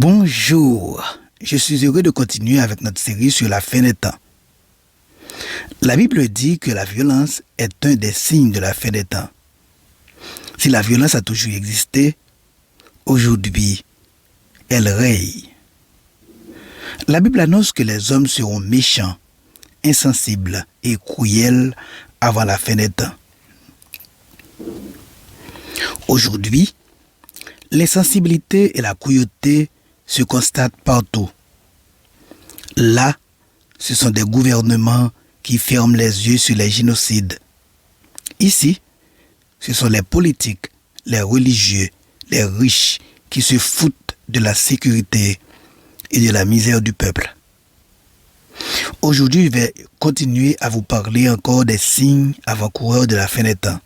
Bonjour, je suis heureux de continuer avec notre série sur la fin des temps. La Bible dit que la violence est un des signes de la fin des temps. Si la violence a toujours existé, aujourd'hui, elle règne. La Bible annonce que les hommes seront méchants, insensibles et cruels avant la fin des temps. Aujourd'hui, l'insensibilité et la cruauté se constatent partout. Là, ce sont des gouvernements qui ferment les yeux sur les génocides. Ici, ce sont les politiques, les religieux, les riches qui se foutent de la sécurité et de la misère du peuple. Aujourd'hui, je vais continuer à vous parler encore des signes avant-coureurs de la fin des temps.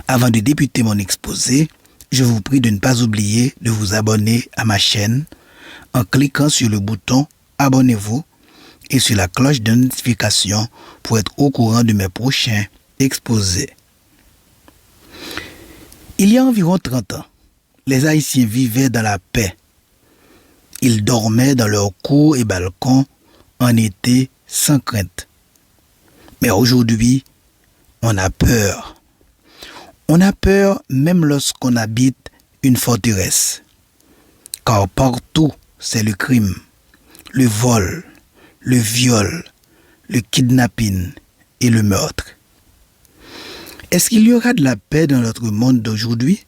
Avant de débuter mon exposé, je vous prie de ne pas oublier de vous abonner à ma chaîne en cliquant sur le bouton « Abonnez-vous » et sur la cloche de notification pour être au courant de mes prochains exposés. Il y a environ 30 ans, les Haïtiens vivaient dans la paix. Ils dormaient dans leurs cours et balcons en été sans crainte. Mais aujourd'hui, on a peur. On a peur même lorsqu'on habite une forteresse. Car partout, c'est le crime, le vol, le viol, le kidnapping et le meurtre. Est-ce qu'il y aura de la paix dans notre monde d'aujourd'hui?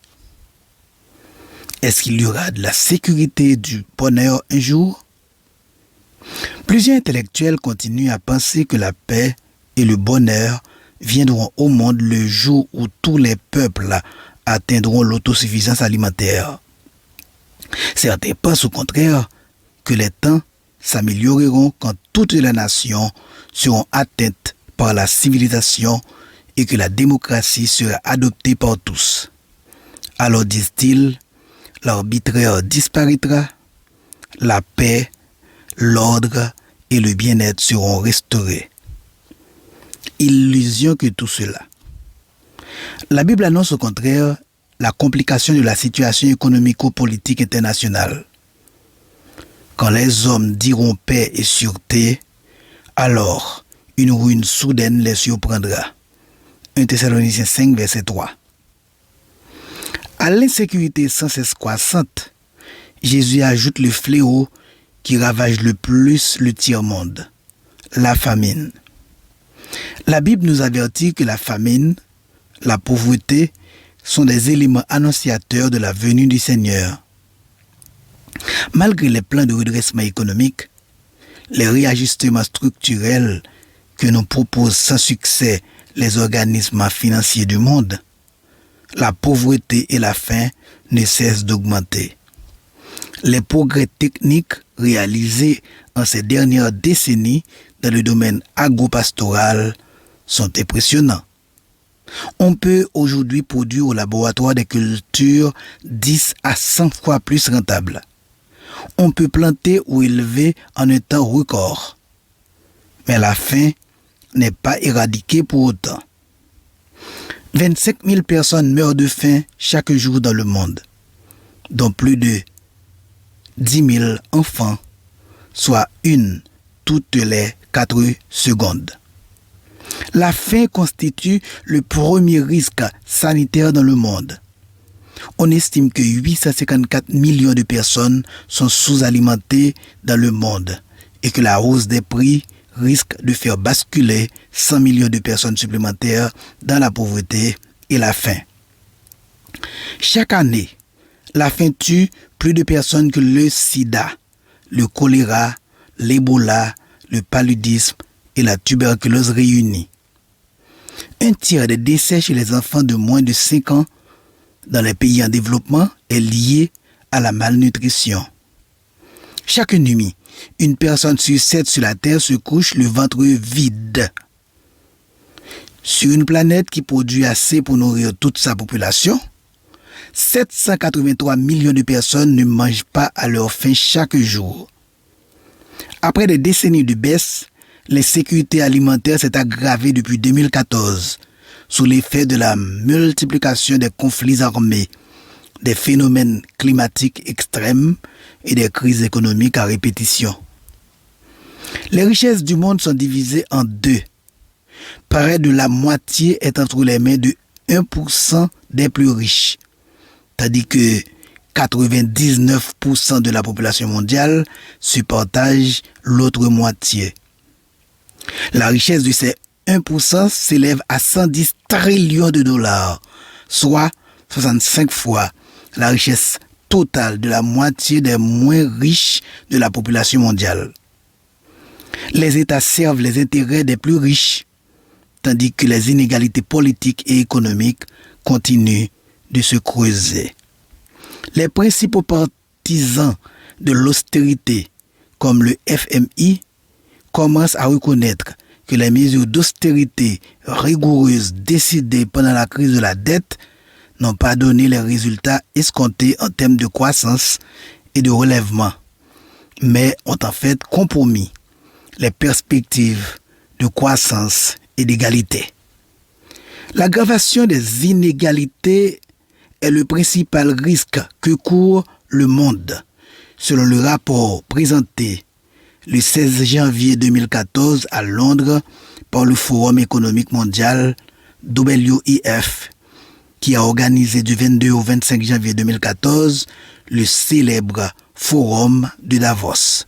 Est-ce qu'il y aura de la sécurité et du bonheur un jour? Plusieurs intellectuels continuent à penser que la paix et le bonheur viendront au monde le jour où tous les peuples atteindront l'autosuffisance alimentaire. Certains pensent au contraire que les temps s'amélioreront quand toutes les nations seront atteintes par la civilisation et que la démocratie sera adoptée par tous. Alors disent-ils, l'arbitraire disparaîtra, la paix, l'ordre et le bien-être seront restaurés. Illusion que tout cela. La Bible annonce au contraire la complication de la situation économico-politique internationale. Quand les hommes diront paix et sûreté, alors une ruine soudaine les surprendra. 1 Thessaloniciens 5, verset 3. À l'insécurité sans cesse croissante, Jésus ajoute le fléau qui ravage le plus le tiers-monde, la famine. La Bible nous avertit que la famine, la pauvreté sont des éléments annonciateurs de la venue du Seigneur. Malgré les plans de redressement économique, les réajustements structurels que nous proposent sans succès les organismes financiers du monde, la pauvreté et la faim ne cessent d'augmenter. Les progrès techniques réalisés en ces dernières décennies dans le domaine agropastoral sont impressionnants. On peut aujourd'hui produire au laboratoire des cultures 10 à 100 fois plus rentables. On peut planter ou élever en un temps record. Mais la faim n'est pas éradiquée pour autant. 25 000 personnes meurent de faim chaque jour dans le monde, dont plus de 10 000 enfants, soit une toutes les 4 secondes. La faim constitue le premier risque sanitaire dans le monde. On estime que 854 millions de personnes sont sous-alimentées dans le monde et que la hausse des prix risque de faire basculer 100 millions de personnes supplémentaires dans la pauvreté et la faim. Chaque année, la faim tue plus de personnes que le sida, le choléra, l'Ebola, le paludisme et la tuberculose réunis. Un tiers des décès chez les enfants de moins de 5 ans dans les pays en développement est lié à la malnutrition. Chaque nuit, une personne sur 7 sur la Terre se couche le ventre vide. Sur une planète qui produit assez pour nourrir toute sa population, 783 millions de personnes ne mangent pas à leur faim chaque jour. Après des décennies de baisse, l'insécurité alimentaire s'est aggravée depuis 2014 sous l'effet de la multiplication des conflits armés, des phénomènes climatiques extrêmes et des crises économiques à répétition. Les richesses du monde sont divisées en deux. Près de la moitié est entre les mains de 1% des plus riches, tandis que 99% de la population mondiale se partage l'autre moitié. La richesse de ces 1% s'élève à 110 trillions de dollars, soit 65 fois la richesse totale de la moitié des moins riches de la population mondiale. Les États servent les intérêts des plus riches, tandis que les inégalités politiques et économiques continuent de se creuser. Les principaux partisans de l'austérité, comme le FMI, commencent à reconnaître que les mesures d'austérité rigoureuses décidées pendant la crise de la dette n'ont pas donné les résultats escomptés en termes de croissance et de relèvement, mais ont en fait compromis les perspectives de croissance et d'égalité. L'aggravation des inégalités est le principal risque que court le monde, selon le rapport présenté le 16 janvier 2014 à Londres par le Forum économique mondial WEF, qui a organisé du 22 au 25 janvier 2014 le célèbre Forum de Davos.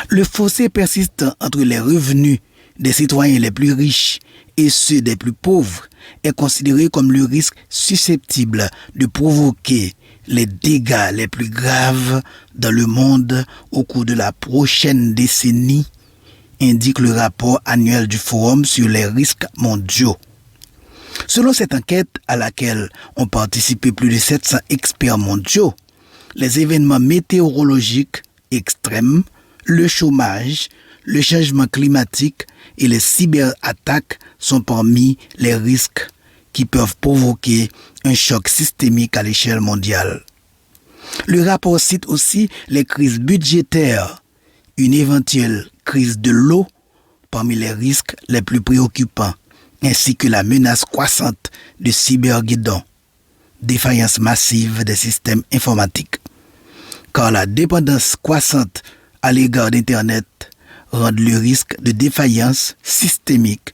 Le fossé persistant entre les revenus des citoyens les plus riches et ceux des plus pauvres est considéré comme le risque susceptible de provoquer les dégâts les plus graves dans le monde au cours de la prochaine décennie, indique le rapport annuel du Forum sur les risques mondiaux. Selon cette enquête à laquelle ont participé plus de 700 experts mondiaux, les événements météorologiques extrêmes, le chômage, le changement climatique et les cyberattaques sont parmi les risques qui peuvent provoquer un choc systémique à l'échelle mondiale. Le rapport cite aussi les crises budgétaires, une éventuelle crise de l'eau parmi les risques les plus préoccupants, ainsi que la menace croissante de cyberguidons, défaillance massive des systèmes informatiques. Car la dépendance croissante à l'égard d'Internet rend le risque de défaillance systémique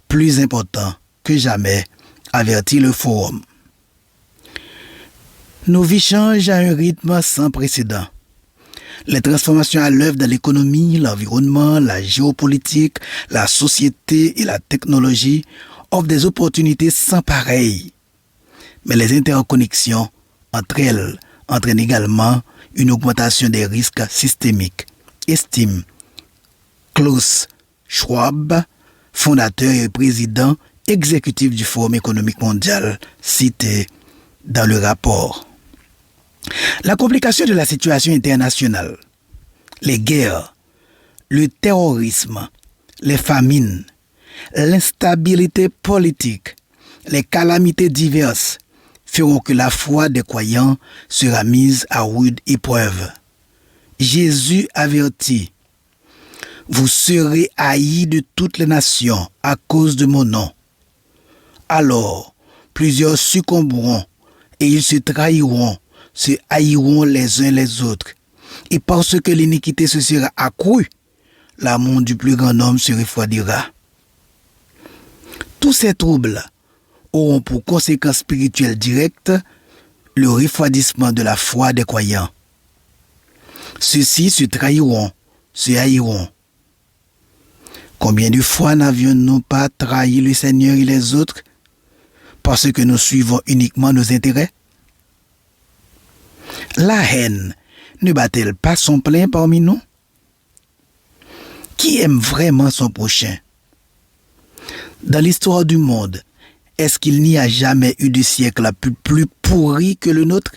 plus important que jamais, avertit le Forum. Nos vies changent à un rythme sans précédent. Les transformations à l'œuvre dans l'économie, l'environnement, la géopolitique, la société et la technologie offrent des opportunités sans pareilles. Mais les interconnexions entre elles entraînent également une augmentation des risques systémiques, estime Klaus Schwab, fondateur et président exécutif du Forum économique mondial, cité dans le rapport. La complication de la situation internationale, les guerres, le terrorisme, les famines, l'instabilité politique, les calamités diverses feront que la foi des croyants sera mise à rude épreuve. Jésus avertit: vous serez haïs de toutes les nations à cause de mon nom. Alors, plusieurs succomberont et ils se trahiront, se haïront les uns les autres. Et parce que l'iniquité se sera accrue, l'amour du plus grand nombre se refroidira. Tous ces troubles auront pour conséquence spirituelle directe le refroidissement de la foi des croyants. Ceux-ci se trahiront, se haïront. Combien de fois n'avions-nous pas trahi le Seigneur et les autres parce que nous suivons uniquement nos intérêts? La haine ne bat-elle pas son plein parmi nous? Qui aime vraiment son prochain? Dans l'histoire du monde, est-ce qu'il n'y a jamais eu de siècle plus pourri que le nôtre?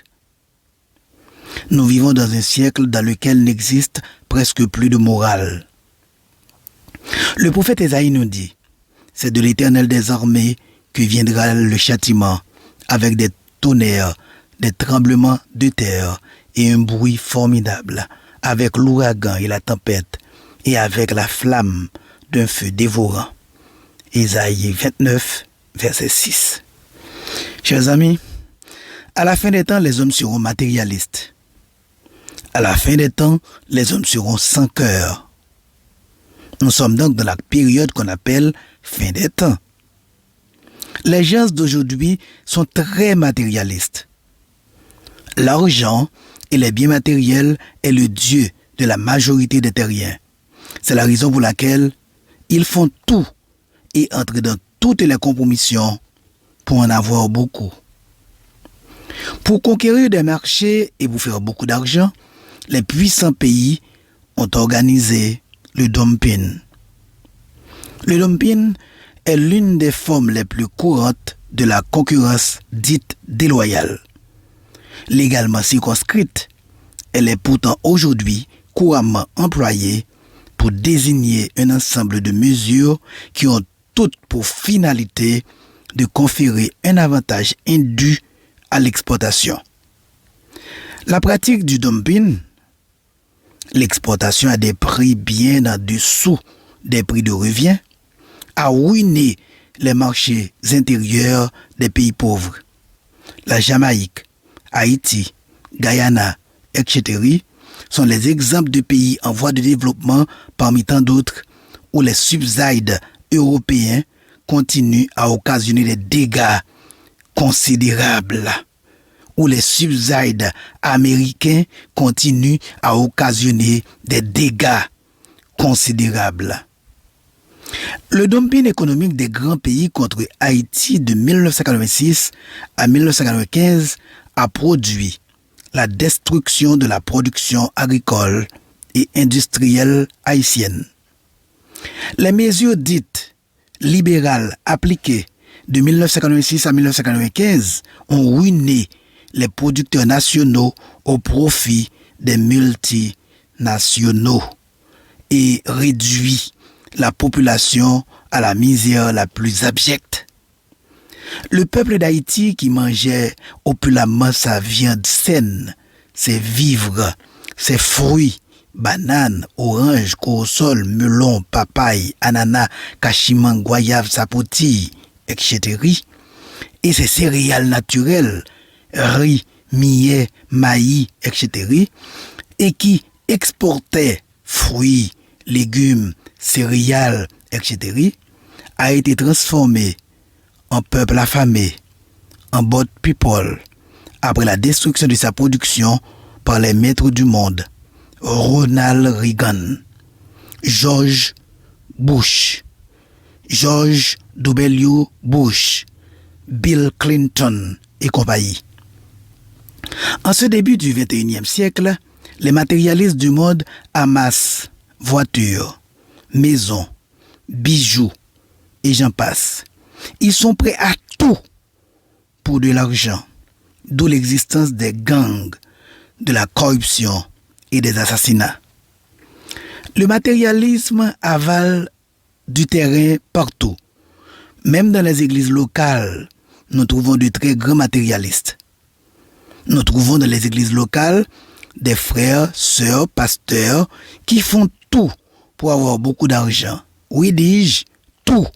Nous vivons dans un siècle dans lequel n'existe presque plus de morale. Le prophète Ésaïe nous dit: c'est de l'Éternel des armées que viendra le châtiment, avec des tonnerres, des tremblements de terre et un bruit formidable, avec l'ouragan et la tempête, et avec la flamme d'un feu dévorant. Ésaïe 29, verset 6. Chers amis, À la fin des temps, les hommes seront matérialistes. À la fin des temps, les hommes seront sans cœur. Nous sommes donc dans la période qu'on appelle fin des temps. Les gens d'aujourd'hui sont très matérialistes. L'argent et les biens matériels est le Dieu de la majorité des terriens. C'est la raison pour laquelle ils font tout et entrent dans toutes les compromissions pour en avoir beaucoup. Pour conquérir des marchés et pour faire beaucoup d'argent, les puissants pays ont organisé le dumping. Le dumping est l'une des formes les plus courantes de la concurrence dite déloyale. Légalement circonscrite, elle est pourtant aujourd'hui couramment employée pour désigner un ensemble de mesures qui ont toutes pour finalité de conférer un avantage indu à l'exportation. La pratique du dumping, l'exportation à des prix bien en dessous des prix de revient, a ruiné les marchés intérieurs des pays pauvres. La Jamaïque, Haïti, Guyana, etc. sont les exemples de pays en voie de développement parmi tant d'autres où les subsides européens continuent à occasionner des dégâts considérables, où les subsides américains continuent à occasionner des dégâts considérables. Le dumping économique des grands pays contre Haïti de 1986 à 1995 a produit la destruction de la production agricole et industrielle haïtienne. Les mesures dites libérales appliquées de 1986 à 1995 ont ruiné les producteurs nationaux au profit des multinationaux et réduit la population à la misère la plus abjecte. Le peuple d'Haïti qui mangeait opulemment sa viande saine, ses vivres, ses fruits, bananes, oranges, corosol, melons, papaye, ananas, cachiman, goyave, sapoti, etc. Et ses céréales naturelles, riz, millet, maïs, etc. et qui exportait fruits, légumes, céréales, etc., a été transformé en peuple affamé, en bot people, après la destruction de sa production par les maîtres du monde, Ronald Reagan, George Bush, George W. Bush, Bill Clinton et compagnie. En ce début du XXIe siècle, les matérialistes du monde amassent voitures, maisons, bijoux et j'en passe. Ils sont prêts à tout pour de l'argent, d'où l'existence des gangs, de la corruption et des assassinats. Le matérialisme avale du terrain partout. Même dans les églises locales, nous trouvons de très grands matérialistes. Nous trouvons dans les églises locales des frères, sœurs, pasteurs qui font tout pour avoir beaucoup d'argent. Oui, dis-je, tout.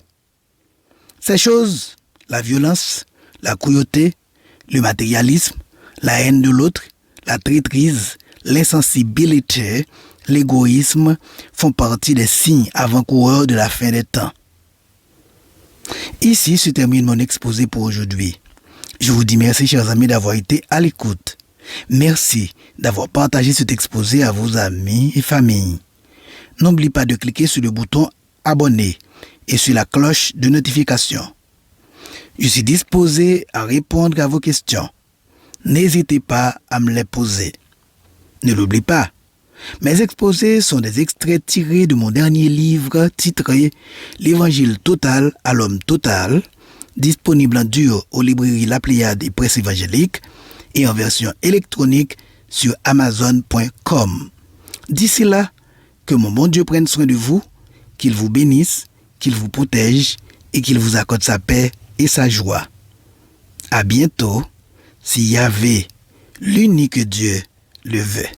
Ces choses, la violence, la cruauté, le matérialisme, la haine de l'autre, la traîtrise, l'insensibilité, l'égoïsme font partie des signes avant-coureurs de la fin des temps. Ici se termine mon exposé pour aujourd'hui. Je vous dis merci, chers amis, d'avoir été à l'écoute. Merci d'avoir partagé cet exposé à vos amis et familles. N'oubliez pas de cliquer sur le bouton abonner et sur la cloche de notification. Je suis disposé à répondre à vos questions. N'hésitez pas à me les poser. Ne l'oubliez pas, mes exposés sont des extraits tirés de mon dernier livre titré « L'Évangile total à l'homme total », disponible en duo aux librairies La Pléiade et Presse évangélique et en version électronique sur Amazon.com. D'ici là, que mon bon Dieu prenne soin de vous, qu'il vous bénisse, qu'il vous protège et qu'il vous accorde sa paix et sa joie. À bientôt, si Yahvé, l'unique Dieu, le veut.